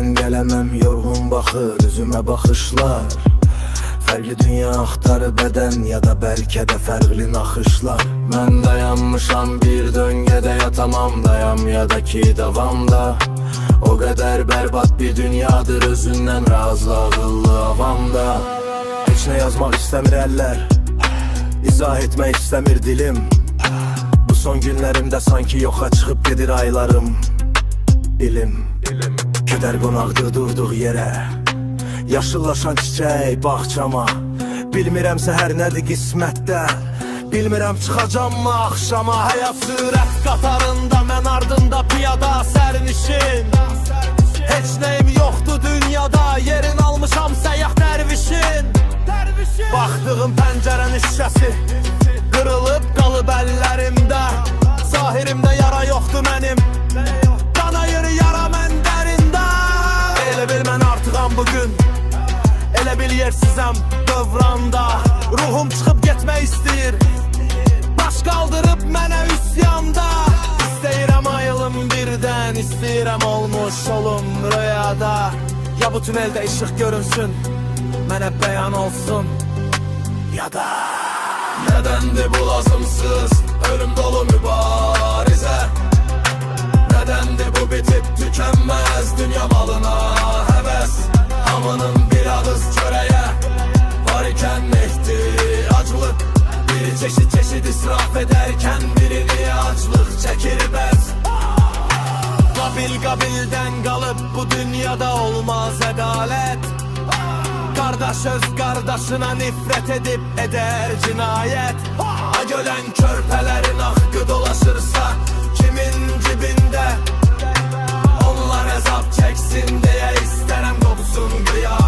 Mən gələməm yorğun baxır üzümə baxışlar. Fərqli dünya axtarı bədən ya da bəlkə də fərqli naxışlar. Mən dayanmışam bir döngədə yatamam dayam ya da ki davamda. O qədər bərbad bir dünyadır özündən razı ağıllı avamda. Heç nə yazmaq istəmir əllər, izah etmək istəmir dilim. Bu son günlərimdə sanki yoxa çıxıb gedir aylarım. İlim, kədər qonaqdır durduğu yerə, yaşıllaşan çiçək bağçama. Bilmirəm səhər nədir qismətdə, bilmirəm çıxacam mı axşama. Həyat sürət qatarında, mən ardında piyada sərnişin. Heç nəyim yoxdur dünyada, yerin almışam səyyah dərvişin. Baxdığım pəncərənin şüşəsi qırılıb qalıb əllərimdə. Zahirimdə yara yoxdur mənim, qanayır yara mən dərində. Elə bil mən artıqam bugün, elə bil yersizəm dövranda. Ruhum çıxıb getmək istəyir, baş qaldırıb mənə üsyanda. İstəyirəm ayılım birdən, istəyirəm olmuş olum rüyada. Ya bu tüneldə işıq görünsün, mənə bəyan olsun ya da nədəndir bu lazımsız, ölüm dolu mübarizə? Nədəndir bu bitib tükənməz dünya malına həvəs? Hamının bir ağız çörəyə var ikən ehtiyaclıq. Biri çeşit israf edərkən birini aclıq çəkir bəs. Qabil-qabildən qalıb bu dünyada olmaz ədalət. Qardaş öz qardaşına nifrət edib edər cinayət. Gölən körpələrin haqqı dolaşırsa kimin cibində, onlar əzab çəksin deyə istərəm qopsun qiyamət.